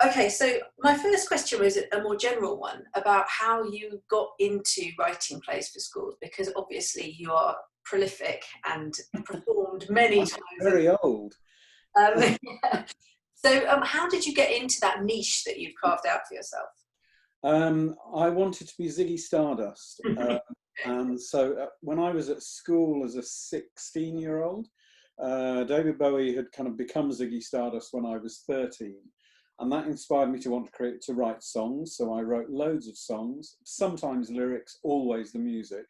Okay, so my first question was a more general one about how you got into writing plays for schools, because obviously you are prolific and performed many I'm times. very old. Yeah. So how did you get into that niche that you've carved out for yourself? I wanted to be Ziggy Stardust. And so when I was at school as a 16-year-old, David Bowie had kind of become Ziggy Stardust when I was 13. And that inspired me to want to write songs. So I wrote loads of songs, sometimes lyrics, always the music.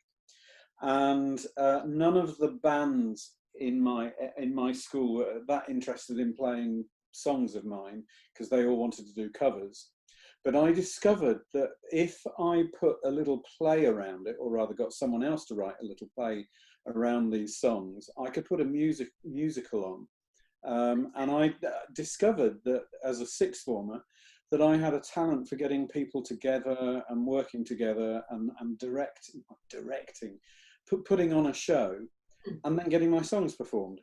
And none of the bands in my school were that interested in playing songs of mine, because they all wanted to do covers. But I discovered that if I put a little play around it, or rather got someone else to write a little play around these songs, I could put a musical on. And I discovered that as a sixth former, that I had a talent for getting people together and working together and directing, putting on a show, and then getting my songs performed.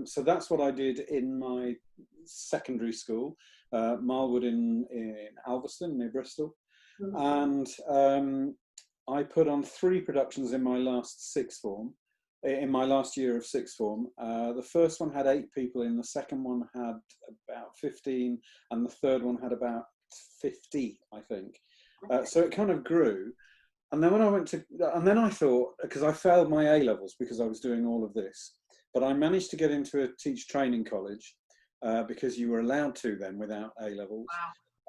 So that's what I did in my secondary school, Marlwood in Alveston near Bristol. And I put on 3 productions in my last sixth form, in my last year of sixth form. The first one had 8 people in, the second one had about 15, and the third one had about 50, I think. So it kind of grew. And then when I went to, and then I thought, because I failed my A-levels because I was doing all of this, but I managed to get into a teacher training college because you were allowed to then without A-levels.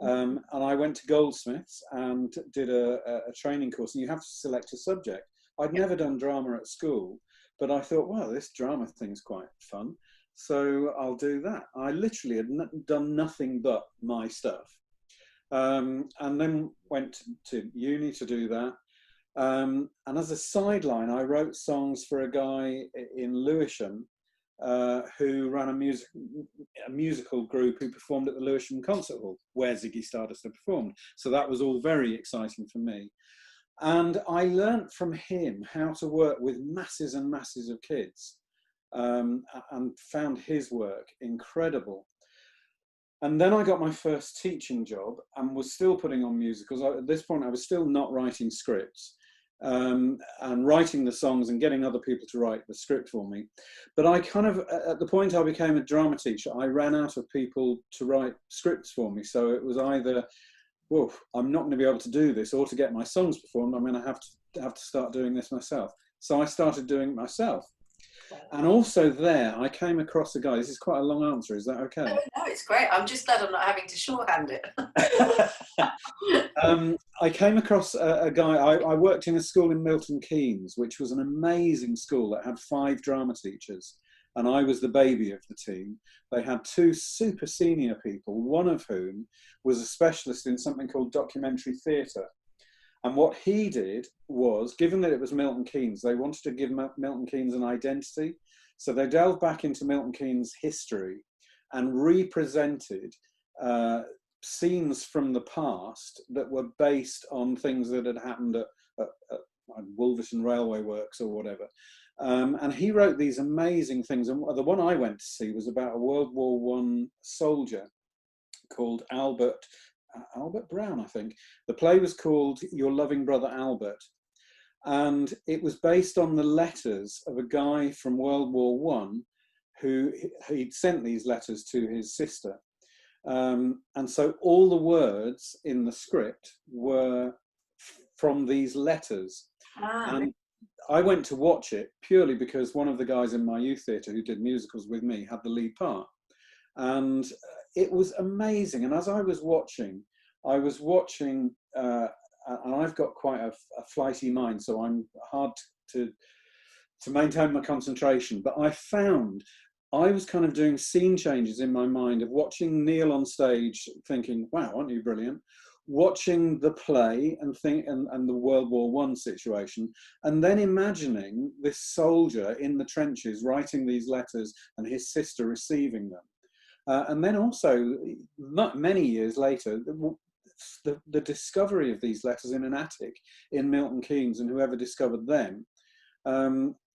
Wow. And I went to Goldsmiths and did a training course, and you have to select a subject. I'd never done drama at school, but I thought, well, this drama thing's quite fun, so I'll do that. I literally had done nothing but my stuff. And then went to uni to do that. And as a sideline, I wrote songs for a guy in Lewisham who ran a musical group who performed at the Lewisham Concert Hall, where Ziggy Stardust had performed. So that was all very exciting for me. And I learnt from him how to work with masses and masses of kids, and found his work incredible. And then I got my first teaching job and was still putting on musicals. At this point, I was still not writing scripts, and writing the songs and getting other people to write the script for me. But I kind of, at the point I became a drama teacher, I ran out of people to write scripts for me. So it was either, well, I'm not going to be able to do this, or to get my songs performed, I'm going to have to start doing this myself. So I started doing it myself. And also there, I came across a guy. This is quite a long answer. Is that okay? No, it's great. I'm just glad I'm not having to shorthand it. I came across a guy. I worked in a school in Milton Keynes, which was an amazing school that had 5 drama teachers, and I was the baby of the team. They had 2 super senior people, one of whom was a specialist in something called documentary theatre. And what he did was, given that it was Milton Keynes, they wanted to give Milton Keynes an identity. So they delved back into Milton Keynes' history and represented scenes from the past that were based on things that had happened at Wolverton Railway Works or whatever. And he wrote these amazing things. And the one I went to see was about a World War I soldier called Albert Brown, I think. The play was called Your Loving Brother Albert. And it was based on the letters of a guy from World War I who he'd sent these letters to his sister. And so all the words in the script were from these letters. And I went to watch it purely because one of the guys in my youth theatre who did musicals with me had the lead part. And it was amazing. And as I was watching, and I've got quite a flighty mind, so I'm hard to maintain my concentration. But I found I was kind of doing scene changes in my mind of watching Neil on stage, thinking, "Wow, aren't you brilliant?" Watching the play and the World War I situation, and then imagining this soldier in the trenches writing these letters and his sister receiving them. And then also, not many years later, the discovery of these letters in an attic in Milton Keynes, and whoever discovered them.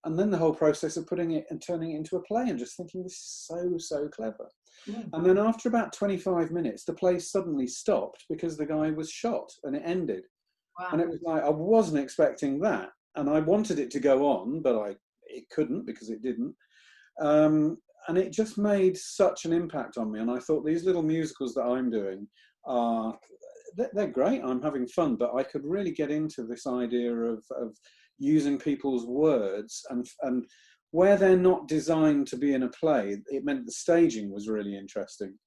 And then the whole process of putting it and turning it into a play, and just thinking, this is so clever. Mm. And then after about 25 minutes, the play suddenly stopped because the guy was shot and it ended. And Wow. it was like, I wasn't expecting that. And I wanted it to go on, but it couldn't because it didn't. And it just made such an impact on me. And I thought these little musicals that I'm doing are, they're great. I'm having fun, but I could really get into this idea of using people's words, and where they're not designed to be in a play, it meant the staging was really interesting.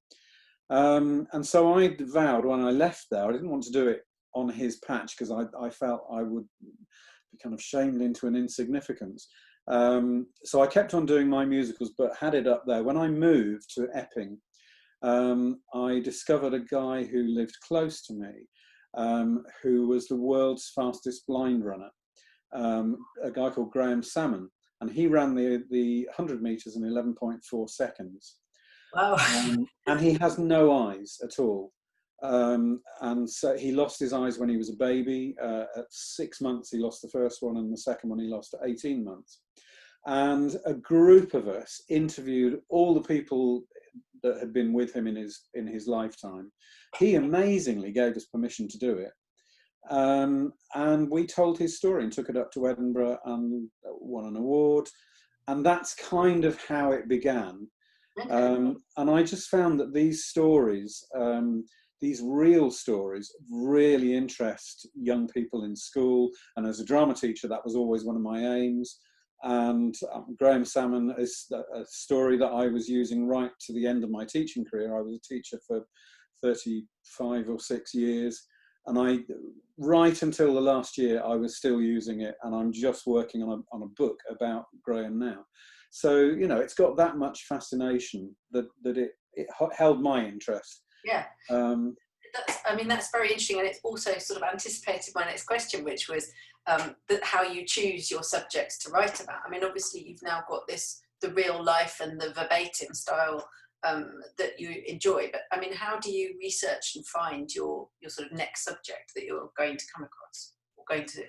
And so I vowed when I left there, I didn't want to do it on his patch because I felt I would be kind of shamed into an insignificance. So I kept on doing my musicals, but had it up there. When I moved to Epping, I discovered a guy who lived close to me, who was the world's fastest blind runner, a guy called Graham Salmon, and he ran the 100 meters in 11.4 seconds. Wow. And he has no eyes at all. And so he lost his eyes when he was a baby. At 6 months, he lost the first one, and the second one he lost at 18 months. And a group of us interviewed all the people that had been with him in his lifetime. He amazingly gave us permission to do it. And we told his story and took it up to Edinburgh and won an award. And that's kind of how it began. Okay. And I just found that these stories, these real stories, really interest young people in school. And as a drama teacher, that was always one of my aims. And Graham Salmon is a story that I was using right to the end of my teaching career. I was a teacher for 35 or 6 years. And right until the last year, I was still using it. And I'm just working on a book about Graham now. So, you know, it's got that much fascination that it held my interest. Yeah. That's very interesting, and it's also sort of anticipated my next question, which was how you choose your subjects to write about. I mean, obviously you've now got the real life and the verbatim style that you enjoy, but I mean, how do you research and find your sort of next subject that you're going to come across or going to?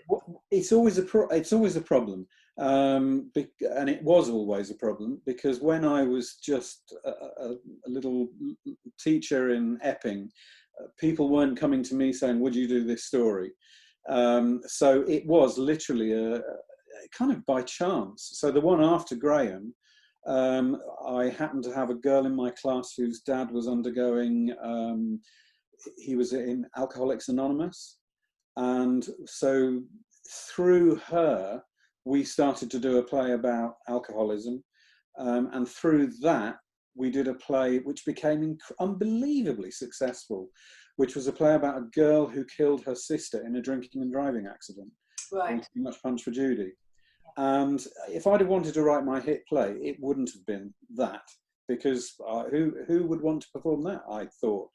It's always a problem. And it was always a problem, because when I was just a little teacher in Epping, people weren't coming to me saying, would you do this story? So it was literally a kind of by chance. So the one after Graham, I happened to have a girl in my class whose dad was undergoing, he was in Alcoholics Anonymous. And so through her, we started to do a play about alcoholism. And through that, we did a play which became unbelievably successful, which was a play about a girl who killed her sister in a drinking and driving accident. Right. Too Much Punch for Judy. And if I'd have wanted to write my hit play, it wouldn't have been that, because who would want to perform that, I thought.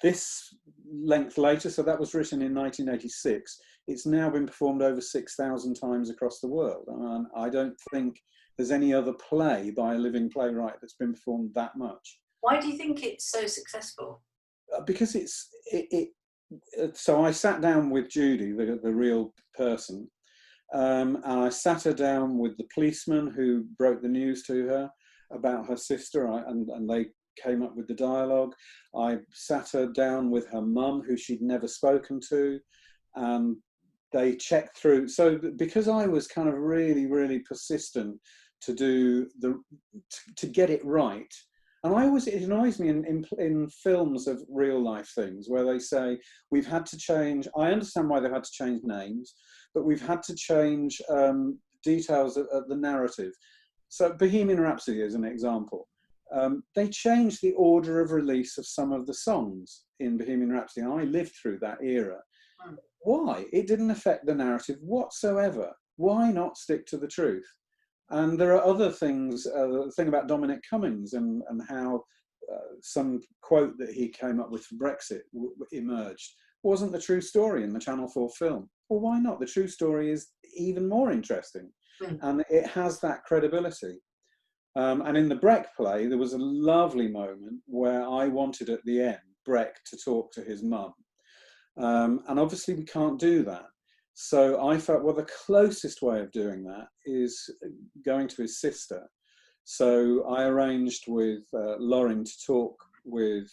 This length later, so that was written in 1986, it's now been performed over 6,000 times across the world. And I don't think there's any other play by a living playwright that's been performed that much. Why do you think it's so successful? Because so I sat down with Judy, the real person, and I sat her down with the policeman who broke the news to her about her sister, and they came up with the dialogue. I sat her down with her mum, who she'd never spoken to, and they checked through. So because I was kind of really, really persistent to get it right. And it annoys me in films of real life things where they say, we've had to change, I understand why they've had to change names, but we've had to change details of the narrative. So Bohemian Rhapsody is an example. They changed the order of release of some of the songs in Bohemian Rhapsody, and I lived through that era. Why? It didn't affect the narrative whatsoever. Why not stick to the truth? And there are other things, the thing about Dominic Cummings and how some quote that he came up with for Brexit emerged. Wasn't the true story in the Channel 4 film? Well, why not? The true story is even more interesting. And it has that credibility. And in the Breck play, there was a lovely moment where I wanted at the end Breck to talk to his mum. And obviously we can't do that. So I felt, well, the closest way of doing that is going to his sister. So I arranged with Lauren to talk with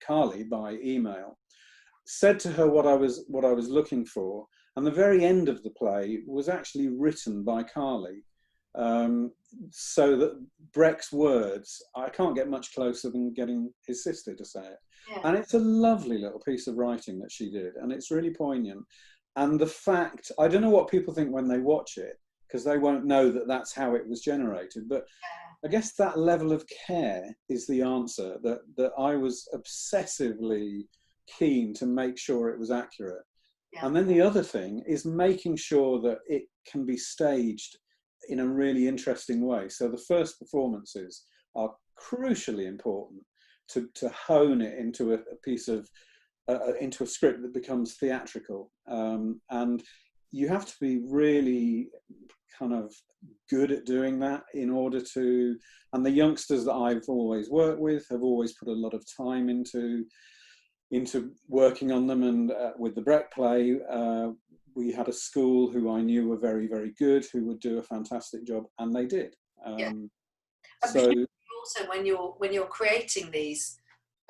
Carly by email, said to her what I was looking for, and the very end of the play was actually written by Carly. So that Breck's words, I can't get much closer than getting his sister to say it. Yeah. And it's a lovely little piece of writing that she did, and it's really poignant. And the fact, I don't know what people think when they watch it, because they won't know that that's how it was generated, but I guess that level of care is the answer, that I was obsessively keen to make sure it was accurate. Yeah. And then the other thing is making sure that it can be staged in a really interesting way. So the first performances are crucially important to hone it into a piece of, into a script that becomes theatrical. And you have to be really kind of good at doing that in order to, and the youngsters that I've always worked with have always put a lot of time into working on them. And with the Breck play, we had a school who I knew were very, very good, who would do a fantastic job, and they did. Yeah. So also, when you're creating these,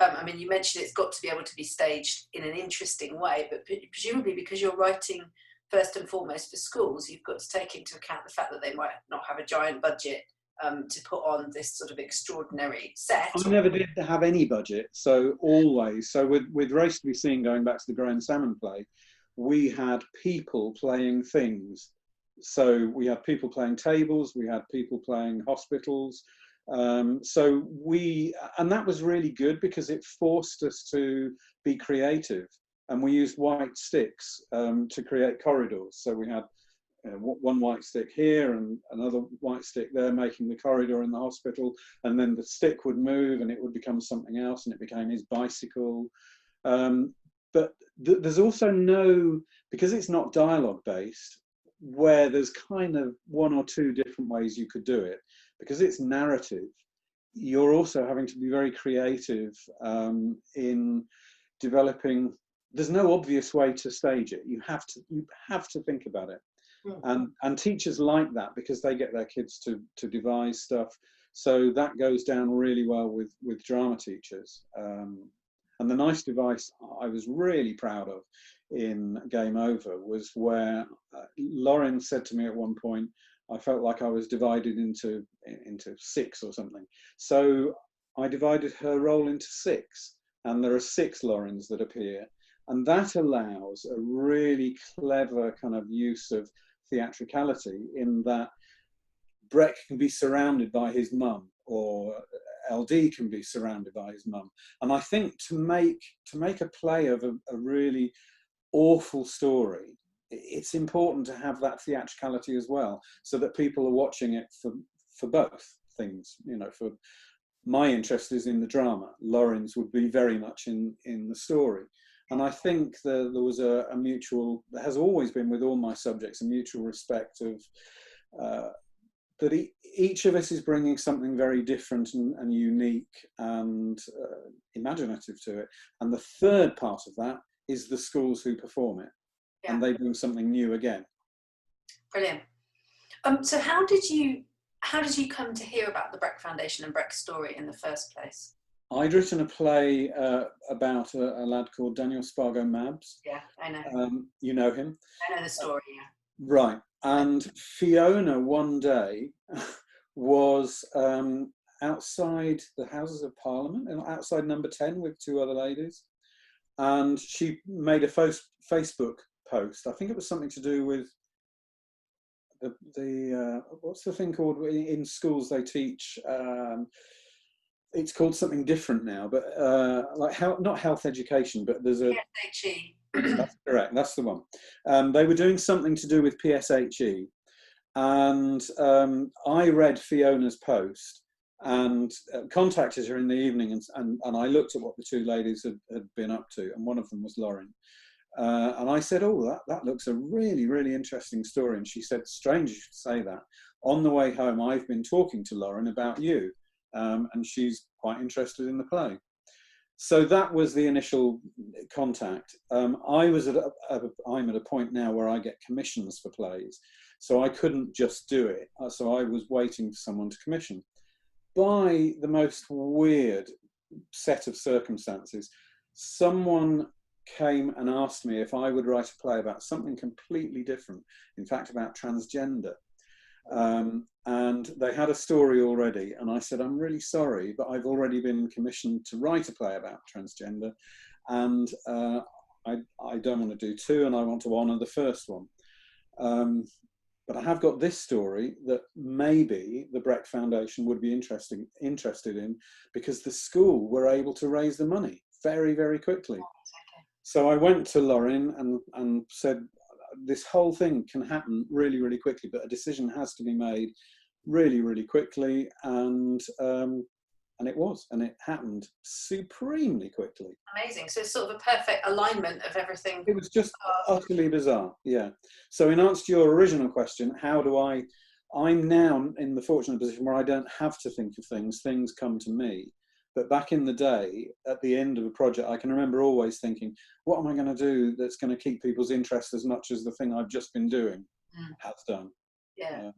I mean, you mentioned it's got to be able to be staged in an interesting way, but presumably because you're writing first and foremost for schools, you've got to take into account the fact that they might not have a giant budget to put on this sort of extraordinary set. I never did have any budget, so always. So with Race to Be Seen, going back to the Graham Salmon play, we had people playing things. So we had people playing tables, we had people playing hospitals. So and that was really good because it forced us to be creative. And we used white sticks to create corridors. So we had one white stick here and another white stick there making the corridor in the hospital, and then the stick would move and it would become something else, and it became his bicycle. But there's also no, because it's not dialogue based, where there's kind of one or two different ways you could do it. Because it's narrative, you're also having to be very creative in developing. There's no obvious way to stage it. You have to think about it. And teachers like that because they get their kids to devise stuff. So that goes down really well with drama teachers. And the nice device I was really proud of in Game Over was where Lauren said to me at one point, I felt like I was divided into 6 or something. So I divided her role into 6, and there are 6 Laurens that appear. And that allows a really clever kind of use of theatricality in that Breck can be surrounded by his mum, or LD can be surrounded by his mum. And I think to make a play of a really awful story, it's important to have that theatricality as well, so that people are watching it for both things. You know, for my interest is in the drama. Lauren's would be very much in the story. And I think there was a mutual, there has always been with all my subjects, a mutual respect of that each of us is bringing something very different and unique and imaginative to it. And the third part of that is the schools who perform it. Yeah. And they bring something new again. Brilliant. So how did you come to hear about the Breck Foundation and Breck's story in the first place? I'd written a play about a lad called Daniel Spargo Mabs. Yeah, I know. You know him? I know the story, yeah. Right. And Fiona one day was outside the Houses of Parliament, outside number 10 with 2 other ladies. And she made a Facebook post. I think it was something to do with the what's the thing called in schools they teach? It's called something different now, but like not health education, but there's a PSHE. That's correct. That's the one. They were doing something to do with PSHE, and I read Fiona's post and contacted her in the evening, and I looked at what the 2 ladies had been up to, and one of them was Lauren. And I said, oh, that looks a really, really interesting story. And she said, strange you should say that. On the way home, I've been talking to Lauren about you, and she's quite interested in the play. So that was the initial contact. I'm at a point now where I get commissions for plays. So I couldn't just do it. So I was waiting for someone to commission. By the most weird set of circumstances, someone came and asked me if I would write a play about something completely different, in fact about transgender. And they had a story already, and I said, I'm really sorry, but I've already been commissioned to write a play about transgender, and I don't want to do two, and I want to honour the first one. But I have got this story that maybe the Breck Foundation would be interested in, because the school were able to raise the money very, very quickly. So I went to Lauren and said, this whole thing can happen really, really quickly, but a decision has to be made really, really quickly. And it happened supremely quickly. Amazing. So it's sort of a perfect alignment of everything. It was just utterly bizarre. Yeah. So in answer to your original question, I'm now in the fortunate position where I don't have to think of things come to me. But back in the day, at the end of a project, I can remember always thinking, what am I going to do that's going to keep people's interest as much as the thing I've just been doing has done? Yeah.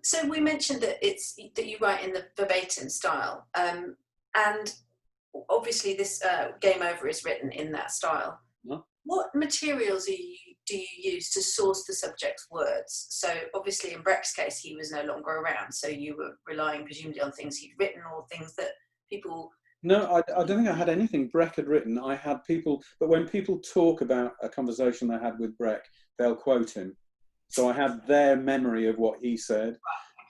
So we mentioned that that you write in the verbatim style, and obviously this Game Over is written in that style. Huh? What materials do you use to source the subject's words? So obviously in Breck's case, he was no longer around, so you were relying presumably on things he'd written or things that people... No, I don't think I had anything Breck had written. I had people, but when people talk about a conversation they had with Breck, they'll quote him. So I had their memory of what he said.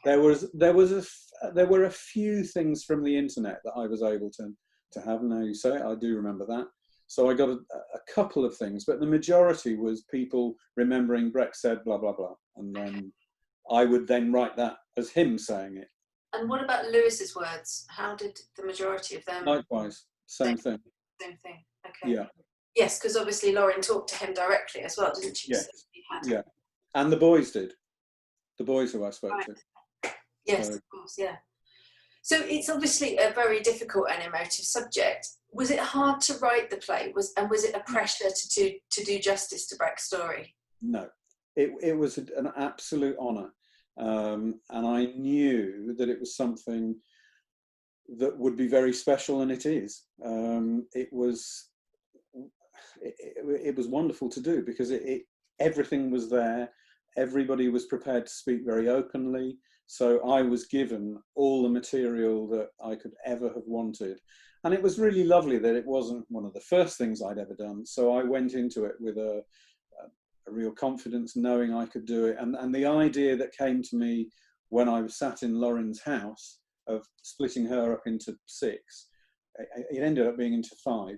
There were a few things from the internet that I was able to have. Now you say it, I do remember that. So I got a couple of things, but the majority was people remembering Breck said blah, blah, blah. And then I would then write that as him saying it. And what about Lewis's words? How did the majority of them... Likewise, same thing. Same thing, okay. Yeah. Yes, because obviously Lauren talked to him directly as well, didn't she? Yes, So yeah. And the boys did. The boys who I spoke to. Yes, so. Of course, yeah. So it's obviously a very difficult and emotive subject. Was it hard to write the play? Was it a pressure to do justice to Breck's story? No, it was an absolute honour. And I knew that it was something that would be very special, and it is. It was wonderful to do, because everything was there. Everybody was prepared to speak very openly. So I was given all the material that I could ever have wanted. And it was really lovely that it wasn't one of the first things I'd ever done. So I went into it with a real confidence, knowing I could do it. And the idea that came to me when I was sat in Lauren's house of splitting her up into 6, it ended up being into 5.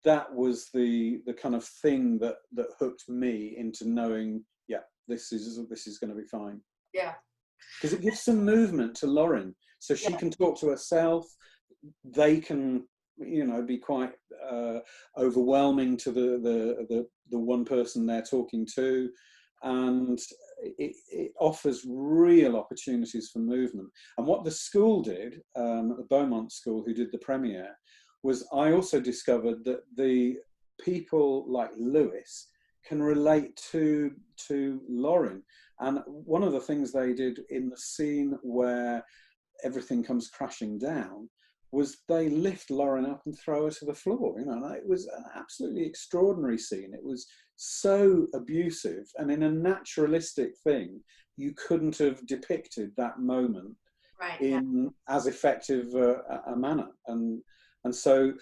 That was the kind of thing that hooked me into knowing, yeah, this is going to be fine. Yeah. Because it gives some movement to Lauren, so she can talk to herself. They can, be quite overwhelming to the one person they're talking to, and it offers real opportunities for movement. And what the school did, the Beaumont School, who did the premiere, was I also discovered that the people like Lewis can relate to Lauren. And one of the things they did in the scene where everything comes crashing down was they lift Lauren up and throw her to the floor. And it was an absolutely extraordinary scene. It was so abusive, and in a naturalistic thing, you couldn't have depicted that moment in as effective a manner. And so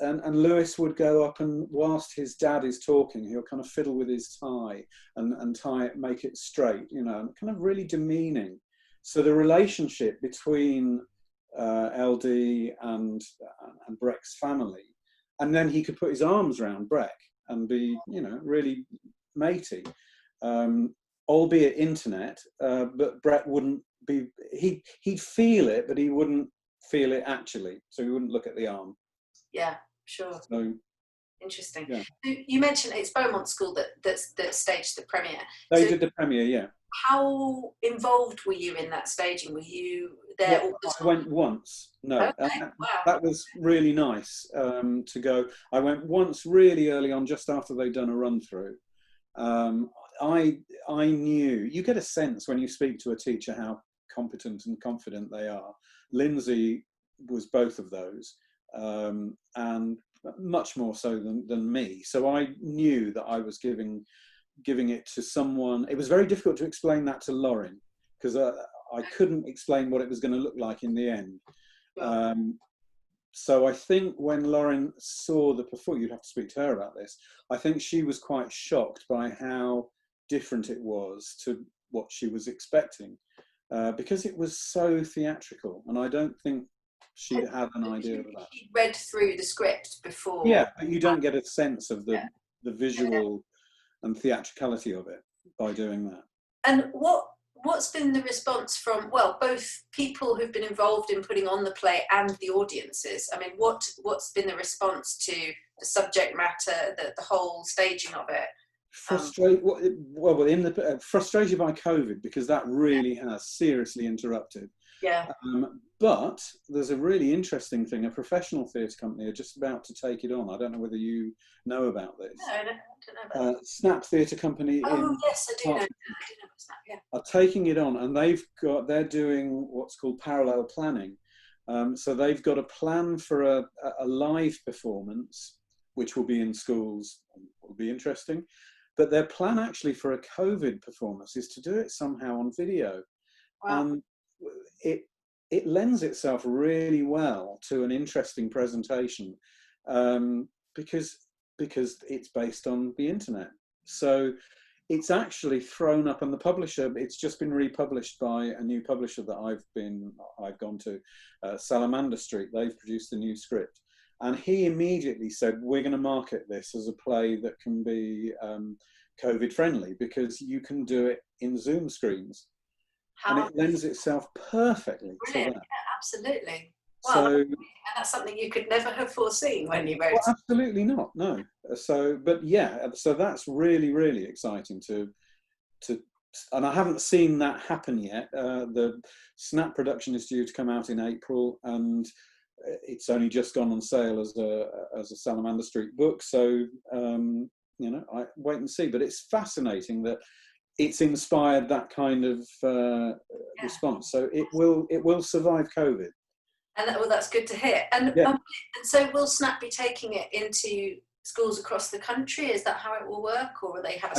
Lewis would go up, and whilst his dad is talking, he'll kind of fiddle with his tie and tie it, make it straight, and kind of really demeaning. So the relationship between LD and Breck's family, and then he could put his arms around Breck and be, really matey, albeit internet, but Breck wouldn't be, he'd feel it, but he wouldn't feel it actually, so he wouldn't look at the arm. Yeah, sure. So interesting. Yeah. You mentioned it's Beaumont School that staged the premiere. They did the premiere, yeah. How involved were you in that staging? Were you there all the time? I went once. No, okay. Wow. That was really nice to go. I went once really early on, just after they'd done a run through, I knew, you get a sense when you speak to a teacher how competent and confident they are. Lindsay was both of those, and much more so than me. So I knew that I was giving it to someone. It was very difficult to explain that to Lauren, because I couldn't explain what it was going to look like in the end. So I think when Lauren saw the performance, you'd have to speak to her about this, I think she was quite shocked by how different it was to what she was expecting, because it was so theatrical, and I don't think she had an idea of that. She read through the script before. Yeah, but you don't get a sense of the visual and theatricality of it by doing that. And what's been the response from, well, both people who've been involved in putting on the play and the audiences? I mean, what's been the response to the subject matter, the whole staging of it? Frustrated by COVID, because that really has seriously interrupted. Yeah. But there's a really interesting thing. A professional theatre company are just about to take it on. I don't know whether you know about this. No, I don't know about that. Snap Theatre Company. Oh, yes, I do know. I do know about Snap, yeah. Are taking it on, and they're doing what's called parallel planning. So they've got a plan for a live performance, which will be in schools. Will be interesting. But their plan actually for a COVID performance is to do it somehow on video. Wow. It lends itself really well to an interesting presentation, because it's based on the internet. So it's actually thrown up, and the publisher, it's just been republished by a new publisher that I've gone to, Salamander Street. They've produced a new script, and he immediately said, we're going to market this as a play that can be COVID friendly, because you can do it in Zoom screens. And it lends itself perfectly to that. Yeah, absolutely. Wow. So, and that's something you could never have foreseen when you wrote. Well, absolutely not, no. So that's really, really exciting to, and I haven't seen that happen yet. The Snap production is due to come out in April, and it's only just gone on sale as a Salamander Street book. So, I wait and see. But it's fascinating that it's inspired that kind of response. So it will survive COVID. And that's good to hear. And so will Snap be taking it into schools across the country? Is that how it will work, or will they have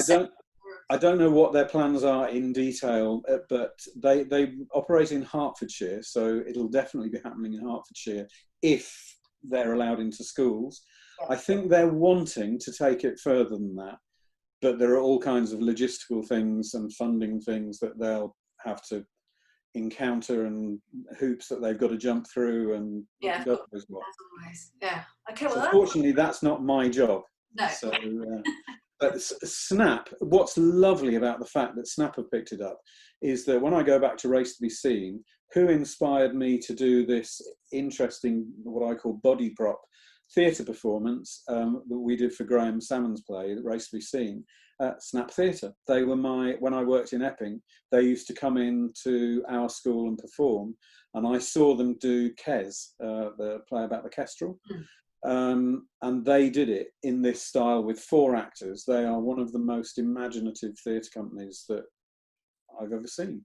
I don't know what their plans are in detail, but they operate in Hertfordshire, so it'll definitely be happening in Hertfordshire if they're allowed into schools. Yeah. I think they're wanting to take it further than that, but there are all kinds of logistical things and funding things that they'll have to encounter, and hoops that they've got to jump through, and as always. Yeah. Okay. Well, so fortunately, that's not my job. No. So, but Snap, what's lovely about the fact that Snap have picked it up is that when I go back to Race to Be Seen, who inspired me to do this interesting, what I call body prop theatre performance that we did for Graham Salmon's play, Race to Be Seen, Snap Theatre. They were when I worked in Epping, they used to come into our school and perform, and I saw them do Kes, the play about the kestrel. And they did it in this style with 4 actors. They are one of the most imaginative theatre companies that I've ever seen.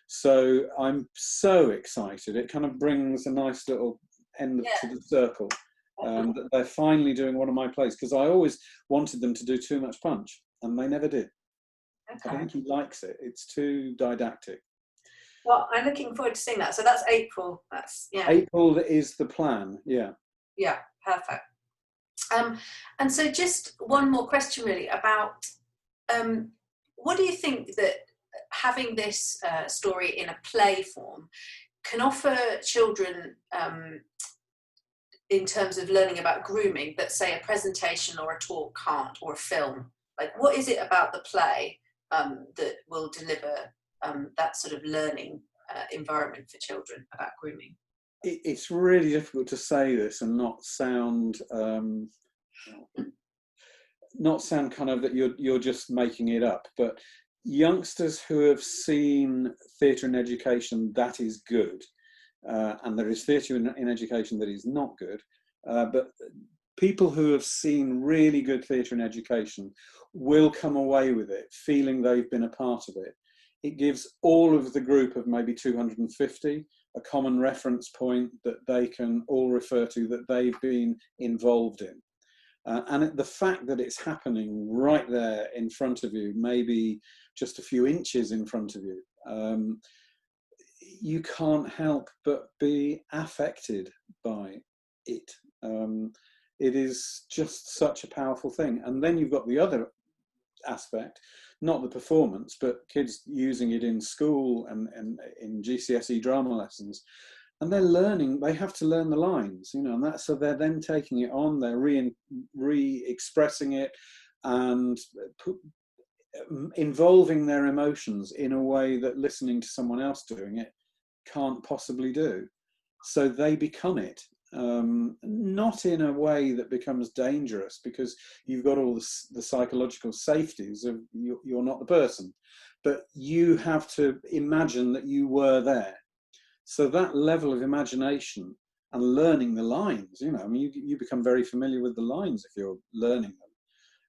So I'm so excited. It kind of brings a nice little end to the circle. That they're finally doing one of my plays, because I always wanted them to do Too Much Punch, and they never did. Okay. I think he likes it. It's too didactic. Well, I'm looking forward to seeing that. So that's April. April is the plan. Yeah. Yeah, perfect. And so just one more question really about what do you think that having this story in a play form can offer children in terms of learning about grooming that, say, a presentation or a talk can't, or a film? Like, what is it about the play that will deliver that sort of learning environment for children about grooming? It's really difficult to say this and not sound kind of that you're just making it up. But youngsters who have seen theatre in education that is good, and there is theatre in education that is not good, but people who have seen really good theatre in education will come away with it feeling they've been a part of it. It gives all of the group of maybe 250 a common reference point that they can all refer to, that they've been involved in. And the fact that it's happening right there in front of you, maybe just a few inches in front of you, you can't help but be affected by it. It is just such a powerful thing. And then you've got the other aspect, not the performance, but kids using it in school and in GCSE drama lessons. And they're learning, they have to learn the lines, you know, and so they're then taking it on, they're re-expressing it and involving their emotions in a way that listening to someone else doing it can't possibly do. So they become it, not in a way that becomes dangerous, because you've got all the psychological safeties of you're not the person, but you have to imagine that you were there. So that level of imagination and learning the lines, you know, I mean, you become very familiar with the lines if you're learning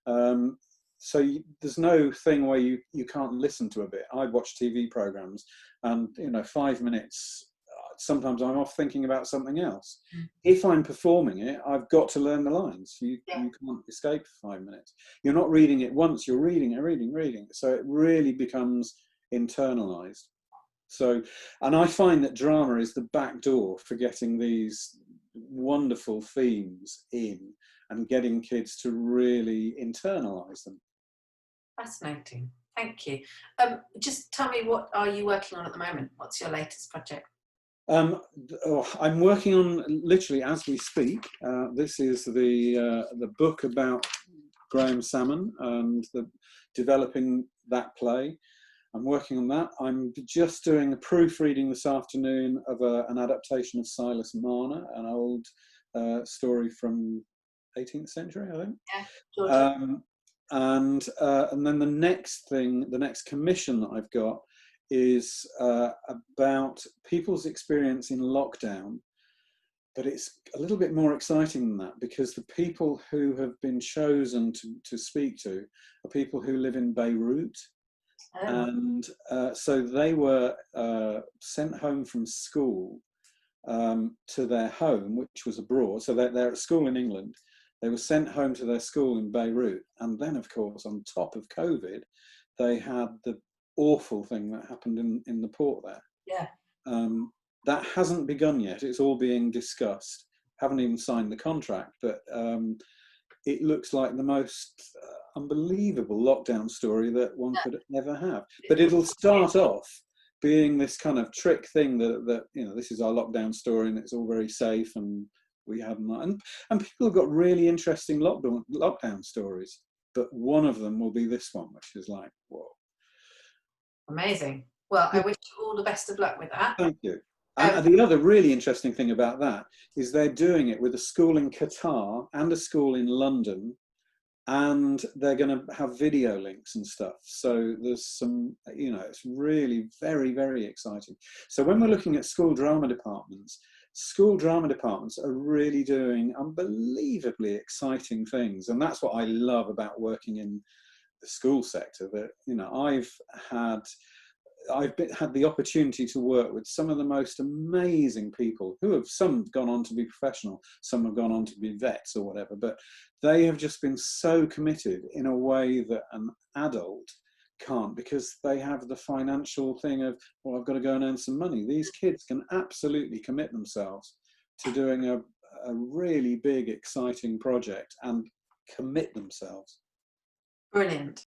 them. So there's no thing where you can't listen to a bit. I watch TV programs and, you know, 5 minutes, sometimes I'm off thinking about something else. If I'm performing it, I've got to learn the lines. You can't escape 5 minutes. You're not reading it once, you're reading it. So it really becomes internalized. So, and I find that drama is the back door for getting these wonderful themes in and getting kids to really internalize them. Fascinating. Thank you. Just tell me, what are you working on at the moment? What's your latest project? I'm working on, literally as we speak, this is the book about Graham Salmon and developing that play. I'm working on that. I'm just doing a proofreading this afternoon of an adaptation of Silas Marner, an old story from 18th century, I think. Yeah, and then the next commission that I've got is about people's experience in lockdown, but it's a little bit more exciting than that, because the people who have been chosen to speak to are people who live in Beirut. And so they were sent home from school to their home, which was abroad. So they're at school in England. They were sent home to their school in Beirut. And then, of course, on top of COVID, they had the awful thing that happened in the port there. Yeah. That hasn't begun yet. It's all being discussed. Haven't even signed the contract, but it looks like the most unbelievable lockdown story that one could ever have. But it'll start off being this kind of trick thing that you know, this is our lockdown story and it's all very safe and we haven't. And people have got really interesting lockdown stories, but one of them will be this one, which is like, whoa. Amazing. Well, I wish you all the best of luck with that. Thank you. And the other really interesting thing about that is they're doing it with a school in Qatar and a school in London, and they're going to have video links and stuff. So there's some, you know, it's really very, very exciting. So when we're looking at school drama departments are really doing unbelievably exciting things. And that's what I love about working in the school sector, that, you know, I've had the opportunity to work with some of the most amazing people who have, some gone on to be professional, some have gone on to be vets or whatever, but they have just been so committed in a way that an adult can't, because they have the financial thing of, well, I've got to go and earn some money. These kids can absolutely commit themselves to doing a really big, exciting project and commit themselves. Brilliant.